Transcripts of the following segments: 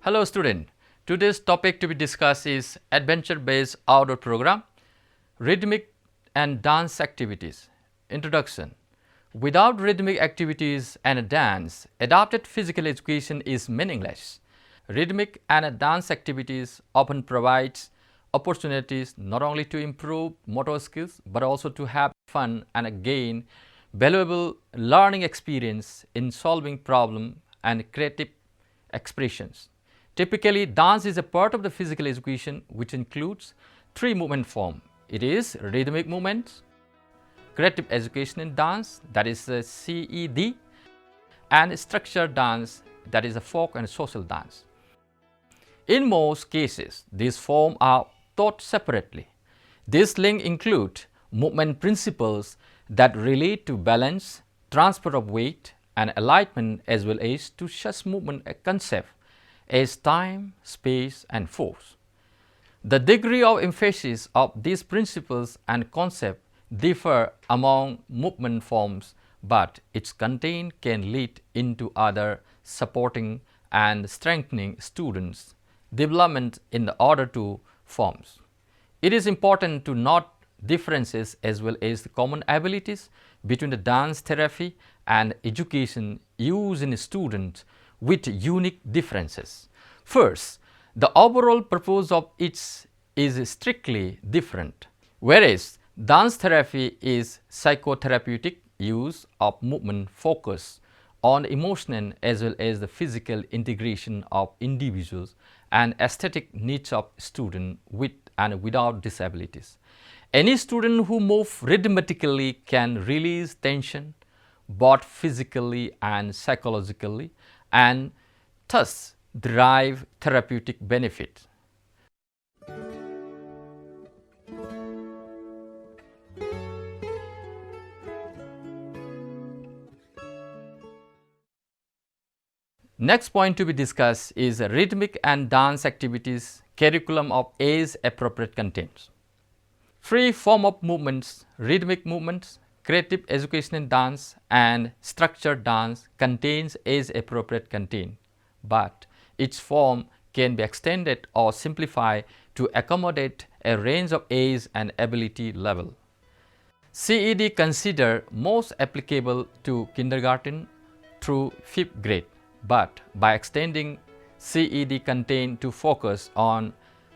Hello student, today's topic to be discussed is adventure-based outdoor program, rhythmic and dance activities. Introduction. Without rhythmic activities and dance, adapted physical education is meaningless. Rhythmic and dance activities often provides opportunities not only to improve motor skills but also to have fun and gain valuable learning experience in solving problems and creative expressions. Typically, dance is a part of the physical education which includes three movement forms. It is rhythmic movements, creative education in dance, that is CED, and structured dance, that is a folk and social dance. In most cases, these forms are taught separately. This link includes movement principles that relate to balance, transfer of weight, and alignment, as well as to such movement concepts as time, space, and force. The degree of emphasis of these principles and concepts differ among movement forms, but its content can lead into other supporting and strengthening students' development in the other two forms. It is important to note differences as well as the common abilities between the dance therapy and education used in students with unique differences. First, the overall purpose of each is strictly different. Whereas dance therapy is psychotherapeutic use of movement focus on emotional as well as the physical integration of individuals and aesthetic needs of students with and without disabilities. Any student who moves rhythmically can release tension both physically and psychologically and thus derive therapeutic benefit. Next point to be discussed is rhythmic and dance activities curriculum of age-appropriate contents. Free form of movements, rhythmic movements, creative education in dance, and structured dance contains age-appropriate content, but each form can be extended or simplified to accommodate a range of age and ability level. CED considered most applicable to kindergarten through 5th grade, but by extending CED content to focus on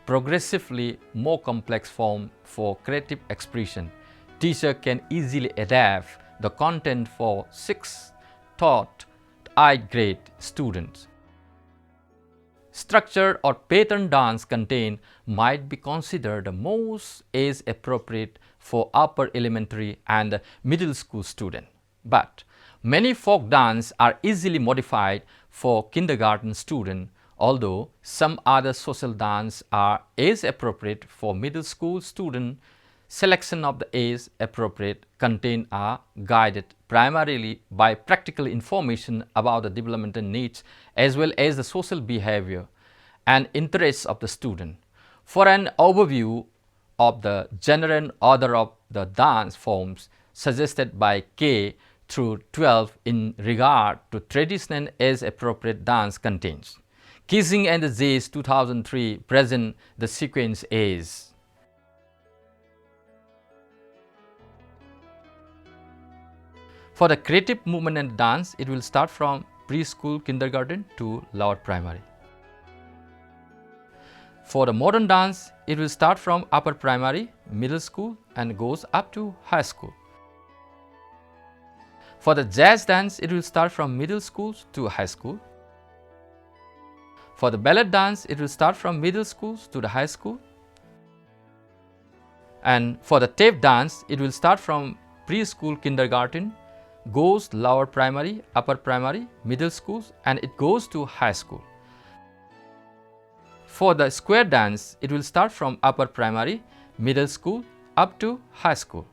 progressively more complex form for creative expression, teacher can easily adapt the content for 6th to 8th grade students. Structured or pattern dance content might be considered the most age appropriate for upper elementary and middle school students. But many folk dance are easily modified for kindergarten students, although some other social dance are age appropriate for middle school students. Selection of the age appropriate content are guided primarily by practical information about the developmental needs as well as the social behavior and interests of the student. For an overview of the general order of the dance forms suggested by K through 12 in regard to traditional age appropriate dance contents, Kissing and the Jays 2003 present the sequence as for the creative movement and dance, it will start from preschool, kindergarten to lower primary. For the modern dance, it will start from upper primary, middle school and goes up to high school. For the jazz dance, it will start from middle school to high school. For the ballet dance, it will start from middle school to the high school. And for the tape dance, it will start from preschool, kindergarten, goes lower primary, upper primary, middle schools, and it goes to high school. For the square dance, it will start from upper primary, middle school, up to high school.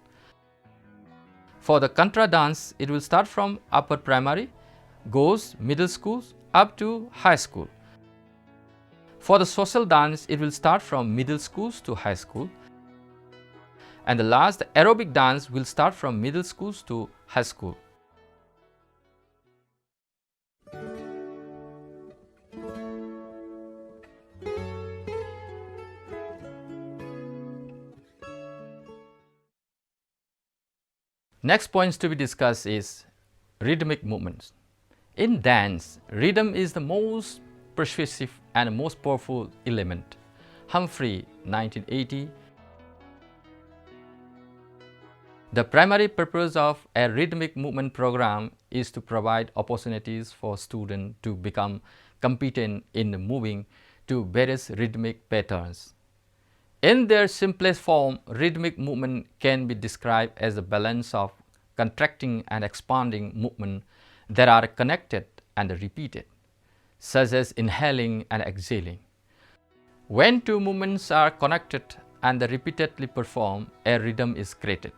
For the contra dance, it will start from upper primary, goes middle schools, up to high school. For the social dance, it will start from middle schools to high school. And the last, the aerobic dance will start from middle schools to high school. Next points to be discussed is rhythmic movements. In dance, rhythm is the most persuasive and most powerful element. Humphrey, 1980. The primary purpose of a rhythmic movement program is to provide opportunities for students to become competent in moving to various rhythmic patterns. In their simplest form, rhythmic movement can be described as a balance of contracting and expanding movement that are connected and repeated, such as inhaling and exhaling. When two movements are connected and repeatedly performed, a rhythm is created.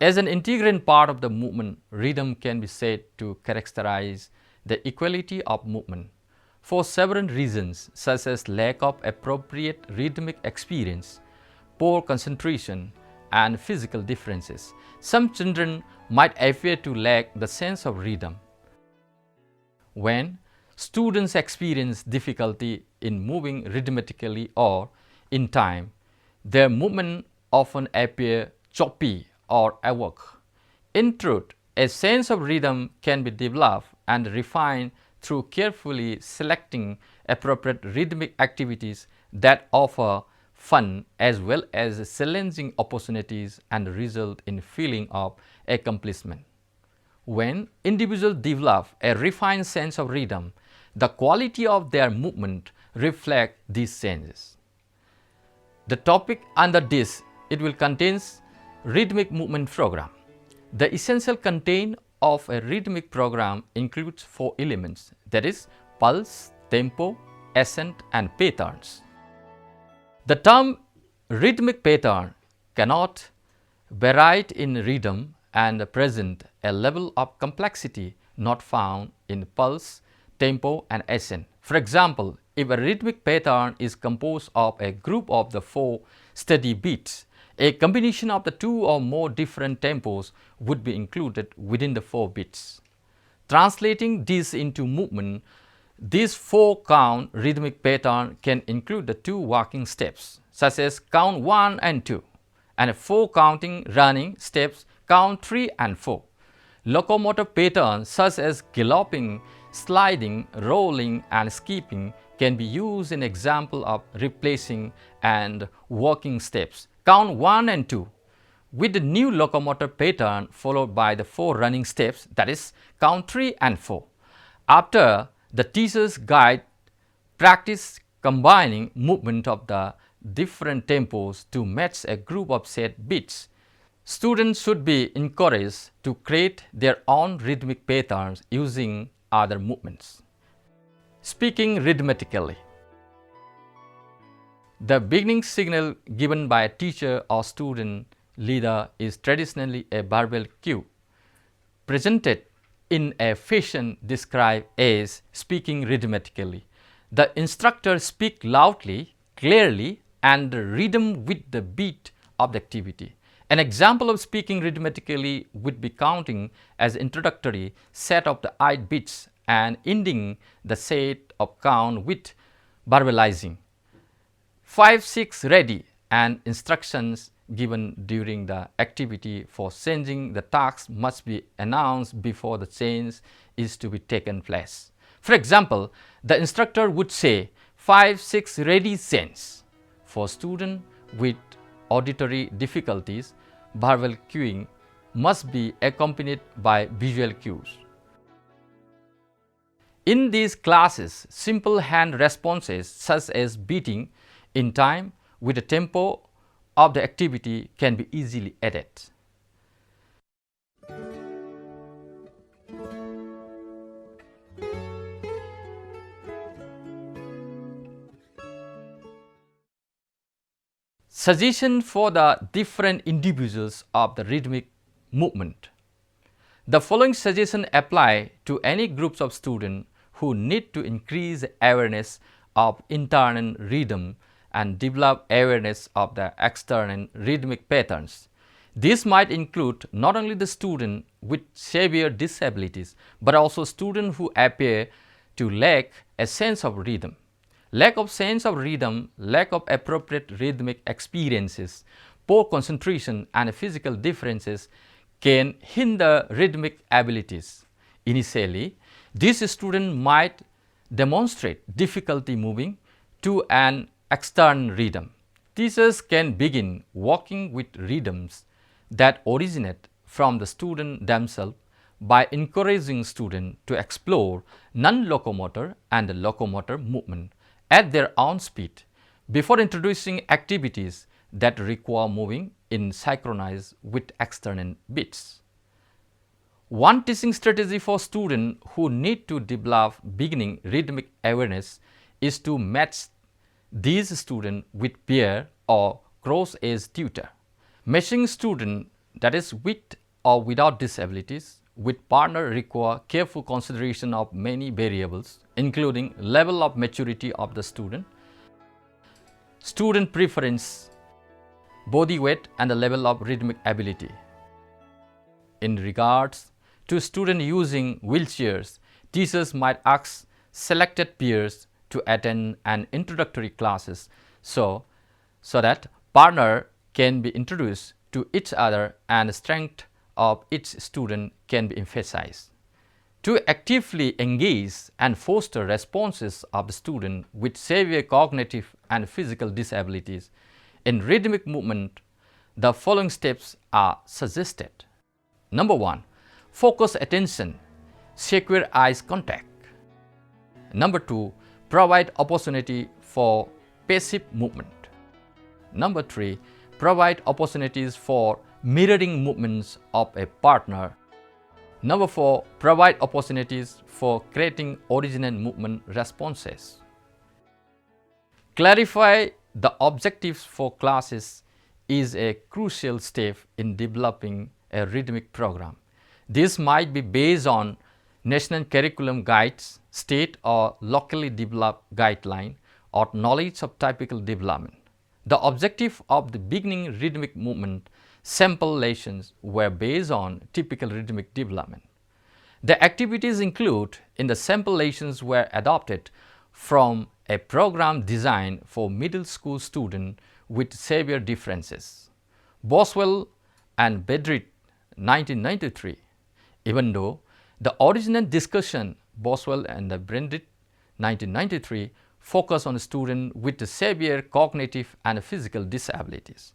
As an integrant part of the movement, rhythm can be said to characterize the equality of movement. For several reasons, such as lack of appropriate rhythmic experience, poor concentration, and physical differences, some children might appear to lack the sense of rhythm. When students experience difficulty in moving rhythmically or in time, their movement often appear choppy or awkward. In truth, a sense of rhythm can be developed and refined through carefully selecting appropriate rhythmic activities that offer fun as well as challenging opportunities and result in feeling of accomplishment. When individuals develop a refined sense of rhythm, the quality of their movement reflects these changes. The topic under this, it will contain rhythmic movement program. The essential content of a rhythmic program includes 4 elements, that is pulse, tempo, ascent and patterns. The term rhythmic pattern cannot vary in rhythm and present a level of complexity not found in pulse, tempo and ascent. For example, if a rhythmic pattern is composed of a group of the 4 steady beats, a combination of the 2 or more different tempos would be included within the 4 beats. Translating this into movement, this 4-count rhythmic pattern can include the 2 walking steps, such as count 1 and 2, and 4 counting running steps, count 3 and 4. Locomotive patterns such as galloping, sliding, rolling and skipping can be used in example of replacing and walking steps, count 1 and 2, with the new locomotive pattern followed by the 4 running steps, that is count 3 and 4. After the teacher's guide practice combining movement of the different tempos to match a group of set beats, students should be encouraged to create their own rhythmic patterns using other movements. Speaking rhythmically. The beginning signal given by a teacher or student leader is traditionally a barbell cue, presented in a fashion described as speaking rhythmically. The instructor speaks loudly, clearly, and the rhythm with the beat of the activity. An example of speaking rhythmically would be counting as introductory set of the 8 beats and ending the set of count with verbalizing 5, 6 ready and instructions given during the activity for changing the task must be announced before the change is to be taken place. For example, the instructor would say 5, 6 ready change. For students with auditory difficulties, verbal cueing must be accompanied by visual cues. In these classes, simple hand responses such as beating in time with the tempo of the activity can be easily added. Suggestion for the different individuals of the rhythmic movement. The following suggestions apply to any groups of students who need to increase awareness of internal rhythm and develop awareness of the external rhythmic patterns. This might include not only the students with severe disabilities, but also students who appear to lack a sense of rhythm. Lack of sense of rhythm, lack of appropriate rhythmic experiences, poor concentration and physical differences can hinder rhythmic abilities. Initially, this student might demonstrate difficulty moving to an external rhythm. Teachers can begin working with rhythms that originate from the student themselves by encouraging students to explore non-locomotor and locomotor movement at their own speed before introducing activities that require moving in synchronize with external beats. One teaching strategy for students who need to develop beginning rhythmic awareness is to match these students with peer or cross-age tutor. Matching students, that is with or without disabilities, with partner require careful consideration of many variables, including level of maturity of the student preference, body weight, and the level of rhythmic ability. In regards to students using wheelchairs, teachers might ask selected peers to attend an introductory classes so that partner can be introduced to each other and the strength of each student can be emphasized. To actively engage and foster responses of the student with severe cognitive and physical disabilities in rhythmic movement, the following steps are suggested. Number 1. Focus attention, secure eyes contact. Number 2. Provide opportunity for passive movement. Number 3. Provide opportunities for mirroring movements of a partner. Number 4. Provide opportunities for creating original movement responses. Clarify the objectives for classes is a crucial step in developing a rhythmic program. This might be based on national curriculum guides, state or locally developed guideline, or knowledge of typical development. The objective of the beginning rhythmic movement sample lessons were based on typical rhythmic development. The activities included in the sample lessons were adopted from a program designed for middle school students with severe differences. Boswell and Bedrit, 1993. Even though the original discussion, Boswell and Bedrit, 1993, focus on students with severe cognitive and physical disabilities.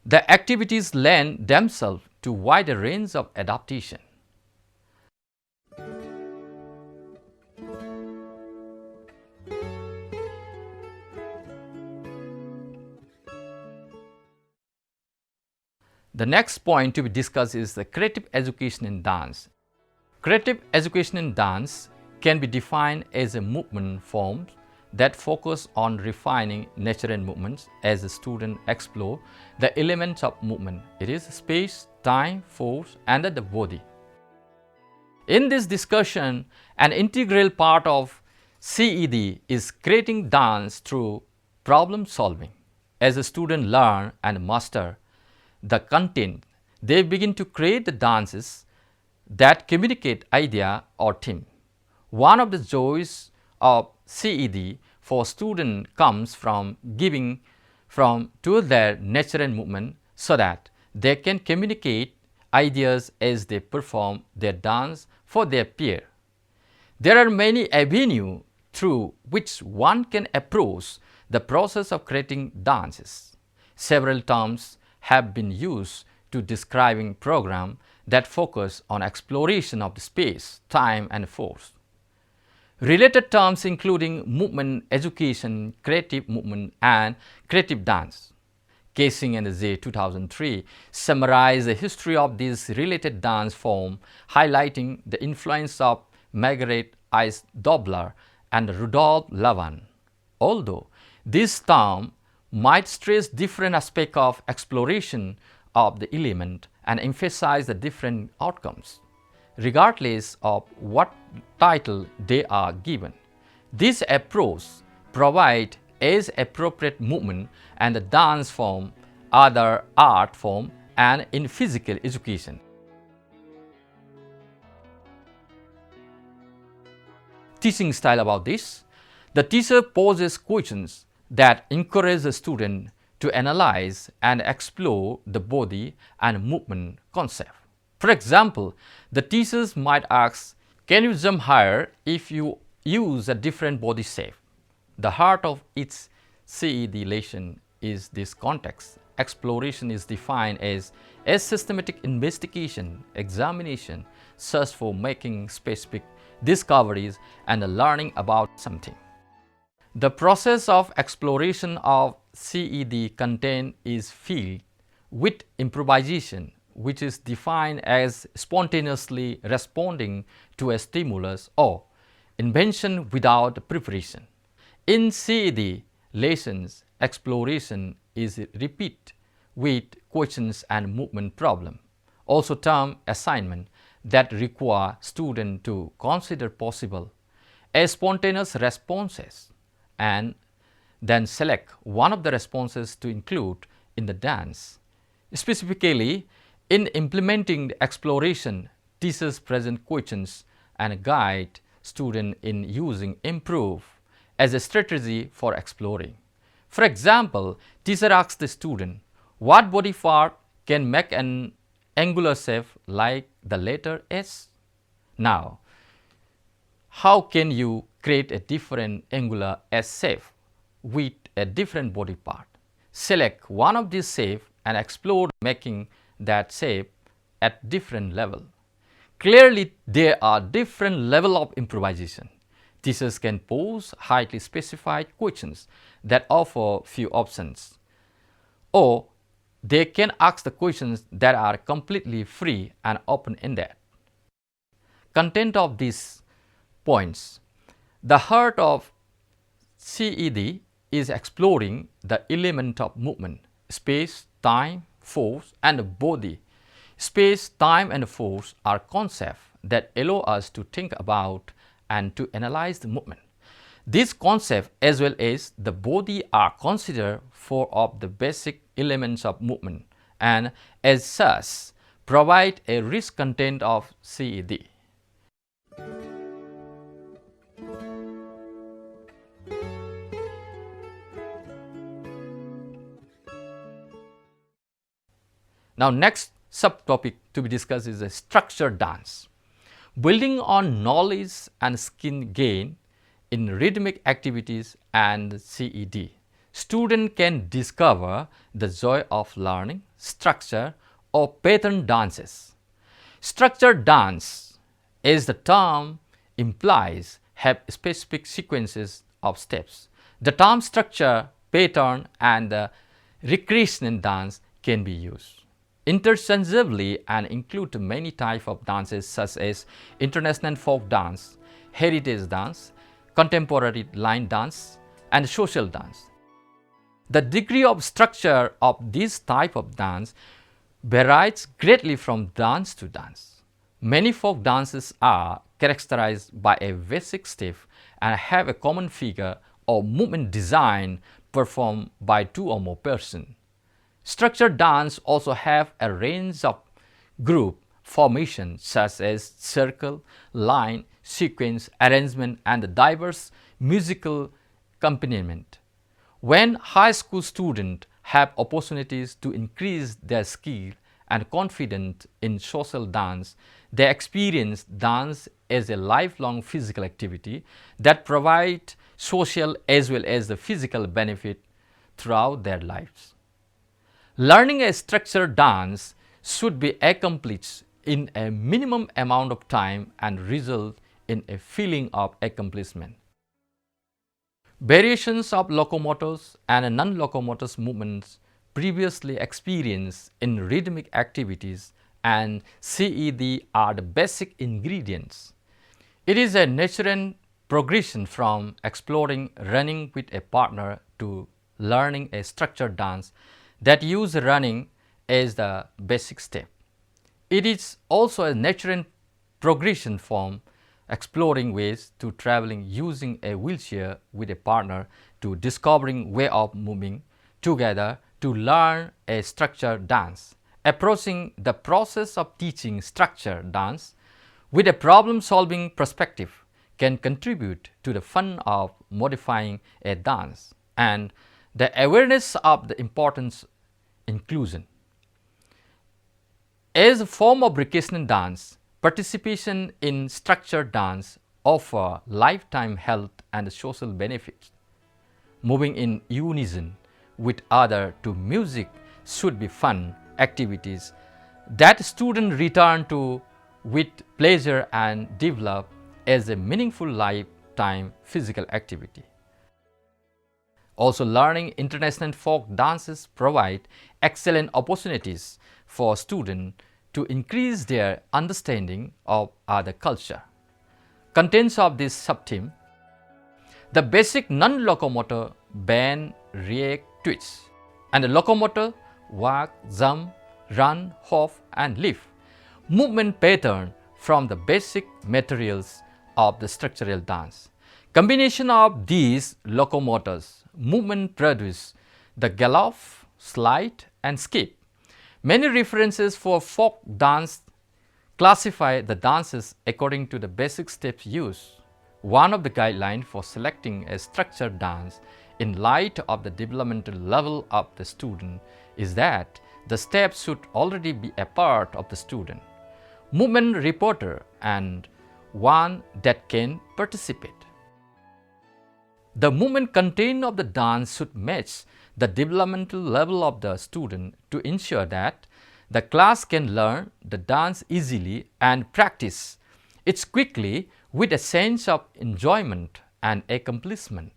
The activities lend themselves to wider range of adaptation. The next point to be discussed is the creative education in dance. Creative education in dance can be defined as a movement form that focus on refining natural movements as the student explore the elements of movement. It is space, time, force, and the body. In this discussion, an integral part of CED is creating dance through problem solving. As a student learn and master the content, they begin to create the dances that communicate idea or theme. One of the joys of CED for students comes from giving to their natural movement so that they can communicate ideas as they perform their dance for their peer. There are many avenues through which one can approach the process of creating dances. Several terms have been used to describing programs that focus on exploration of the space, time, and force. Related terms including movement education, creative movement, and creative dance. Casing and Zay 2003 summarize the history of these related dance forms, highlighting the influence of Margaret Ives Dobler and Rudolf Lavan. Although this term might stress different aspects of exploration of the element and emphasize the different outcomes, regardless of what title they are given. This approach provides as appropriate movement and the dance form, other art form, and in physical education. Teaching style about this. The teacher poses questions that encourage the student to analyze and explore the body and movement concept. For example, the teachers might ask, can you jump higher if you use a different body shape? The heart of its CED lesson is this context. Exploration is defined as a systematic investigation, examination, search for making specific discoveries and learning about something. The process of exploration of CED content is filled with improvisation, which is defined as spontaneously responding to a stimulus or invention without preparation. In CED lessons, exploration is repeated with questions and movement problem, also termed assignment, that require students to consider possible spontaneous responses and then select one of the responses to include in the dance. Specifically, in implementing the exploration, teachers present questions and guide students in using improve as a strategy for exploring. For example, teacher asks the student, what body part can make an angular shape like the letter S? Now, how can you create a different angular S shape with a different body part? Select one of these shapes and explore making that shape at different level. Clearly, there are different levels of improvisation. Teachers can pose highly specified questions that offer few options, or they can ask the questions that are completely free and open-ended. Content of these points. The heart of CED is exploring the element of movement, space, time, force, and body. Space, time, and force are concepts that allow us to think about and to analyze the movement. These concepts as well as the body are considered four of the basic elements of movement and as such provide a rich content of CED. Now, next subtopic to be discussed is a structured dance. Building on knowledge and skill gain in rhythmic activities and CED, students can discover the joy of learning structure or pattern dances. Structured dance, as the term implies, have specific sequences of steps. The term structure, pattern, and the recreational dance can be used interchangeably and include many types of dances such as international folk dance, heritage dance, contemporary line dance, and social dance. The degree of structure of this type of dance varies greatly from dance to dance. Many folk dances are characterized by a basic step and have a common figure or movement design performed by two or more persons. Structured dance also have a range of group formations such as circle, line, sequence, arrangement, and diverse musical accompaniment. When high school students have opportunities to increase their skill and confidence in social dance, they experience dance as a lifelong physical activity that provides social as well as the physical benefit throughout their lives. Learning a structured dance should be accomplished in a minimum amount of time and result in a feeling of accomplishment. Variations of locomotors and non-locomotors movements previously experienced in rhythmic activities and CED are the basic ingredients. It is a natural progression from exploring running with a partner to learning a structured dance that use running as the basic step. It is also a natural progression from exploring ways to traveling using a wheelchair with a partner to discovering way of moving together to learn a structured dance. Approaching the process of teaching structured dance with a problem-solving perspective can contribute to the fun of modifying a dance and the awareness of the importance inclusion. As a form of recreational dance, participation in structured dance offer lifetime health and social benefits. Moving in unison with others to music should be fun activities that students return to with pleasure and develop as a meaningful lifetime physical activity. Also, learning international folk dances provide excellent opportunities for students to increase their understanding of other culture. Contents of this subtheme: the basic non-locomotor bend, react, twist, and the locomotor walk, jump, run, hop, and lift. Movement pattern from the basic materials of the structural dance. Combination of these locomotors movement produce the gallop, slide, and skip. Many references for folk dance classify the dances according to the basic steps used. One of the guidelines for selecting a structured dance in light of the developmental level of the student is that the steps should already be a part of the student, movement reporter, and one that can participate. The movement content of the dance should match the developmental level of the student to ensure that the class can learn the dance easily and practice it quickly with a sense of enjoyment and accomplishment.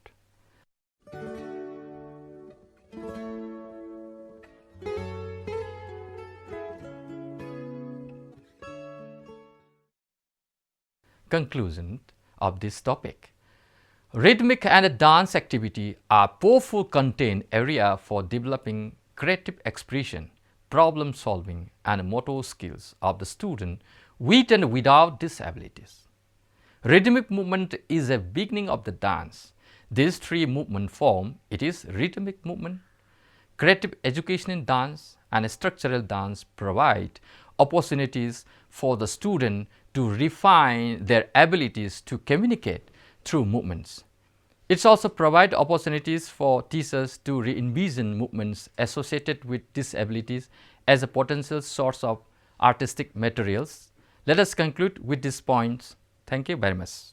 Conclusion of this topic. Rhythmic and dance activity are powerful content area for developing creative expression, problem solving, and motor skills of the student with and without disabilities. Rhythmic movement is a beginning of the dance. These three movement form it is rhythmic movement, creative education in dance, and structural dance provide opportunities for the student to refine their abilities to communicate through movements. It also provides opportunities for teachers to re-envision movements associated with disabilities as a potential source of artistic materials. Let us conclude with these points. Thank you very much.